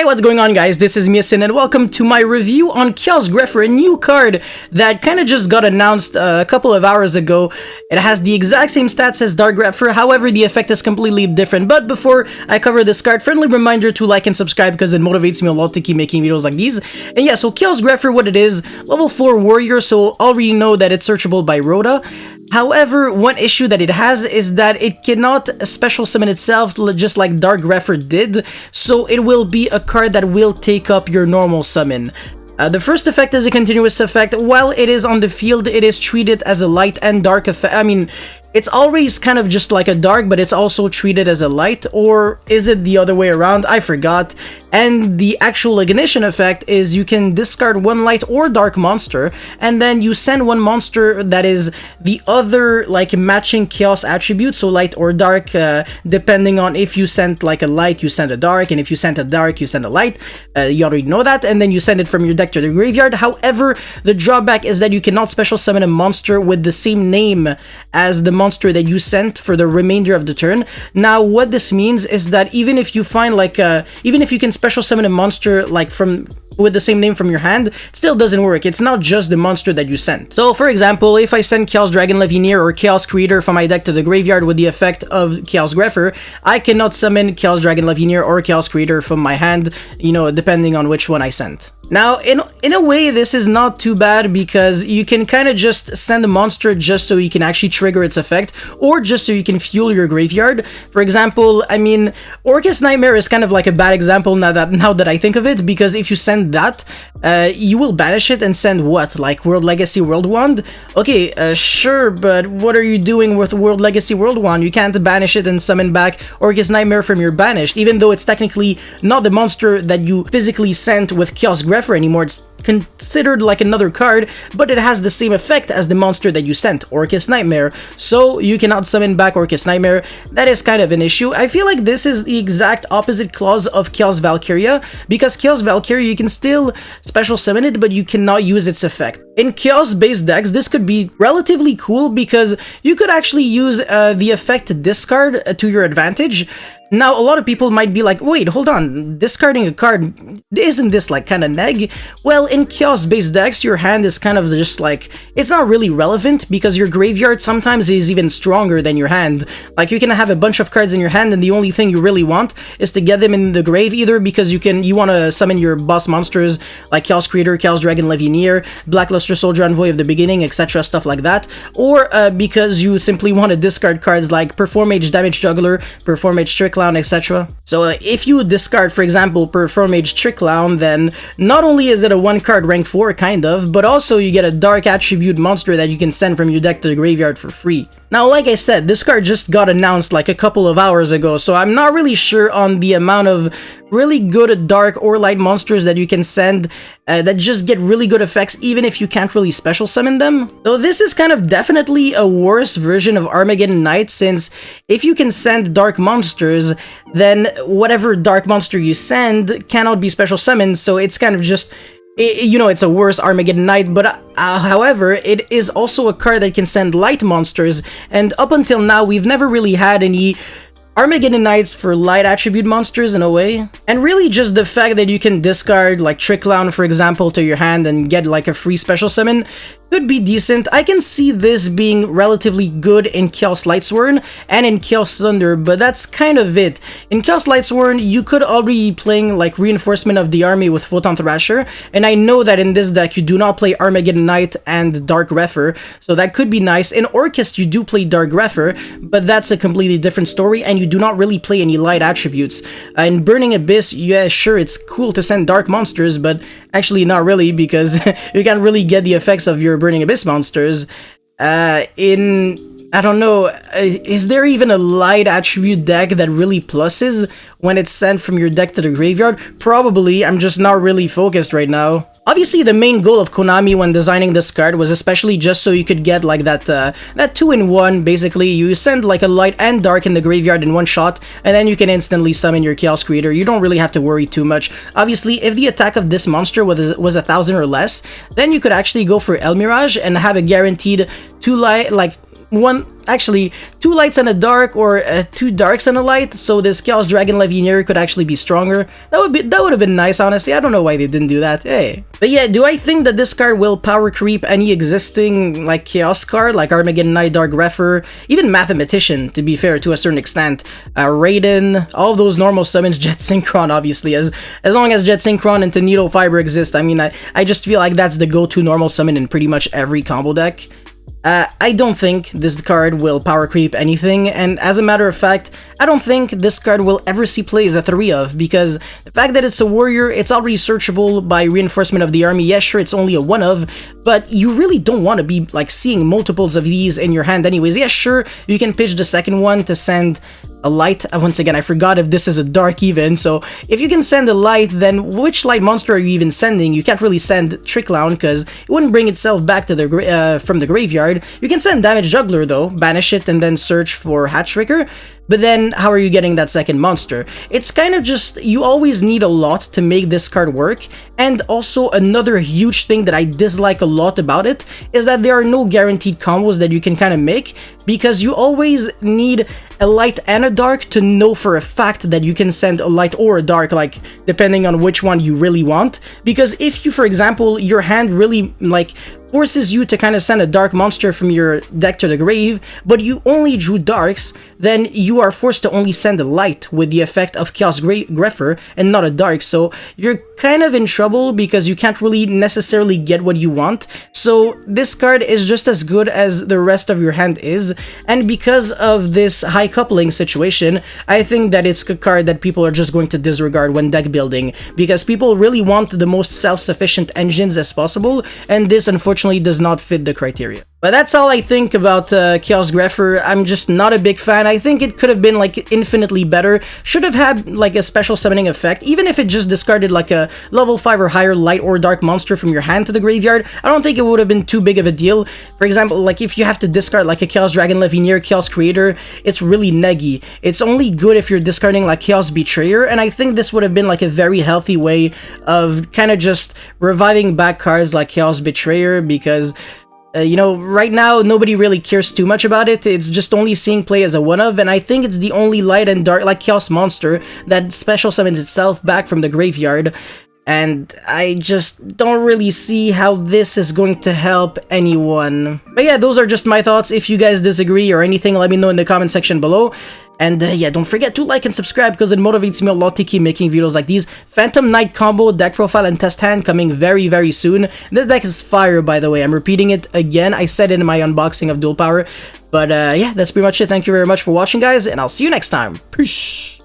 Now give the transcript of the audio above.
Hey, what's going on, guys? This is Miasin, and welcome to my review on Grepher, a new card that kind of just got announced a couple of hours ago. It has the exact same stats as Dark Grepher, however, the effect is completely different. But before I cover this card, friendly reminder to like and subscribe because it motivates me a lot to keep making videos like these. And yeah, so Grepher, what it is, level 4 warrior, so already know that it's searchable by Rhoda. However, one issue that it has is that it cannot special summon itself just like Dark Grepher did, so it will be a card that will take up your normal summon. The first effect is a continuous effect. While it is on the field, it is treated as a light and dark effect. I mean, it's always kind of just like a dark, but it's also treated as a light, or is it the other way around? I forgot. And the actual ignition effect is you can discard one light or dark monster, and then you send one monster that is the other, like, matching chaos attribute, so light or dark, depending on if you sent like a light, you send a dark, and if you sent a dark, you send a light. You already know that, and then you send it from your deck to the graveyard. However, the drawback is that you cannot special summon a monster with the same name as the monster that you sent for the remainder of the turn. Now, what this means is that even if you find like even if you can special summon a monster like from with the same name from your hand, it still doesn't work. It's not just the monster that you sent. So for example, if I send Chaos Dragon Levineer or Chaos Creator from my deck to the graveyard with the effect of Chaos Grepher, I cannot summon Chaos Dragon Levineer or Chaos Creator from my hand, you know, depending on which one I sent. Now, in a way, this is not too bad because you can kind of just send a monster just so you can actually trigger its effect, or just so you can fuel your graveyard. For example, I mean, Orcus Nightmare is kind of like a bad example now that I think of it, because if you send that, you will banish it and send what? Like World Legacy World Wand? Okay, sure, but what are you doing with World Legacy World Wand? You can't banish it and summon back Orcus Nightmare from your banished, even though it's technically not the monster that you physically sent with Chaos Grepher anymore. It's considered like another card, but it has the same effect as the monster that you sent, Orcus Nightmare, so you cannot summon back Orcus Nightmare. That is kind of an issue. I feel like this is the exact opposite clause of Chaos Valkyria, because Chaos Valkyria, you can still special summon it, but you cannot use its effect. In Chaos-based decks, this could be relatively cool because you could actually use the effect discard to your advantage. Now, a lot of people might be like, wait, hold on, discarding a card, isn't this like kind of neg? Well, in Chaos-based decks, your hand is kind of just like, it's not really relevant because your graveyard sometimes is even stronger than your hand. Like, you can have a bunch of cards in your hand and the only thing you really want is to get them in the grave, either because you want to summon your boss monsters like Chaos Creator, Chaos Dragon Levineer, Blackluster Soldier Envoy of the Beginning, etc., stuff like that, or because you simply want to discard cards like Perform Mage Damage Juggler, Perform Mage Trick Clown, etc. So if you discard, for example, Perform Mage Trick Clown, then not only is it a one card rank 4 kind of, but also you get a dark attribute monster that you can send from your deck to the graveyard for free. Now, like I said, this card just got announced like a couple of hours ago, so I'm not really sure on the amount of really good dark or light monsters that you can send that just get really good effects even if you can't really special summon them. So this is kind of definitely a worse version of Armageddon Knight, since if you can send dark monsters, then whatever dark monster you send cannot be special summoned, so it's kind of just, you know, it's a worse Armageddon Knight. But however, it is also a card that can send light monsters, and up until now we've never really had any Armageddon Knights for light attribute monsters in a way. And really just the fact that you can discard like Trick Clown, for example, to your hand and get like a free special summon could be decent. I can see this being relatively good in Chaos Lightsworn and in Chaos Thunder, but that's kind of it. In Chaos Lightsworn, you could already be playing like Reinforcement of the Army with Photon Thrasher, and I know that in this deck you do not play Armageddon Knight and Dark Grepher, so that could be nice. In Orcust, you do play Dark Grepher, but that's a completely different story, and you do not really play any light attributes. In Burning Abyss, yeah, sure, it's cool to send dark monsters, but actually not really, because you can't really get the effects of your Burning Abyss monsters. I don't know, is there even a light attribute deck that really pluses when it's sent from your deck to the graveyard? Probably, I'm just not really focused right now. Obviously, the main goal of Konami when designing this card was especially just so you could get like that 2-in-1, basically. You send like a light and dark in the graveyard in one shot, and then you can instantly summon your Chaos Creator. You don't really have to worry too much. Obviously, if the attack of this monster was 1,000 or less, then you could actually go for El Mirage and have a guaranteed 2 light, like actually 2 lights and a dark, or 2 darks and a light, so this Chaos Dragon Legionnaire could actually be stronger. That would have been nice, honestly. I don't know why they didn't do that. Hey. But yeah, do I think that this card will power creep any existing like Chaos card, like Armageddon Knight, Dark Grepher, even Mathematician, to be fair, to a certain extent, Raiden, all of those normal summons, Jet Synchron, obviously, as long as Jet Synchron and Needle Fiber exist. I mean, I just feel like that's the go-to normal summon in pretty much every combo deck. I don't think this card will power creep anything, and as a matter of fact, I don't think this card will ever see play as a 3 of, because the fact that it's a warrior, it's already searchable by reinforcement of the army. Yes, sure, it's only a 1 of, but you really don't want to be like seeing multiples of these in your hand anyways. Yes, sure, you can pitch the second one to send a light. Once again, I forgot if this is a dark even, so if you can send a light, then which light monster are you even sending? You can't really send Trick Clown because it wouldn't bring itself back to the from the graveyard. You can send Damage Juggler though, banish it and then search for Hatch Trigger. But then, how are you getting that second monster? It's kind of just, you always need a lot to make this card work, and also another huge thing that I dislike a lot about it is that there are no guaranteed combos that you can kind of make, because you always need a light and a dark to know for a fact that you can send a light or a dark, like, depending on which one you really want. Because if you, for example, your hand really, like, forces you to kind of send a dark monster from your deck to the grave, but you only drew darks, then you are forced to only send a light with the effect of Chaos Grepher and not a dark, so you're kind of in trouble because you can't really necessarily get what you want. So this card is just as good as the rest of your hand is, and because of this high coupling situation, I think that it's a card that people are just going to disregard when deck building, because people really want the most self-sufficient engines as possible, and this unfortunately does not fit the criteria. But that's all I think about Chaos Grepher. I'm just not a big fan. I think it could have been like infinitely better. Should have had like a special summoning effect, even if it just discarded like a level 5 or higher light or dark monster from your hand to the graveyard. I don't think it would have been too big of a deal. For example, like if you have to discard like a Chaos Dragon Legionnaire, Chaos Creator, it's really neggy. It's only good if you're discarding like Chaos Betrayer, and I think this would have been like a very healthy way of kind of just reviving back cards like Chaos Betrayer, because you know, right now, nobody really cares too much about it. It's just only seeing play as a one-of, and I think it's the only light and dark, like Chaos Monster, that special summons itself back from the graveyard. And I just don't really see how this is going to help anyone. But yeah, those are just my thoughts. If you guys disagree or anything, let me know in the comment section below. And yeah, don't forget to like and subscribe because it motivates me a lot to keep making videos like these. Phantom Knight combo, deck profile, and test hand coming very, very soon. This deck is fire, by the way. I'm repeating it again. I said it in my unboxing of Dual Power. But yeah, that's pretty much it. Thank you very much for watching, guys, and I'll see you next time. Peace.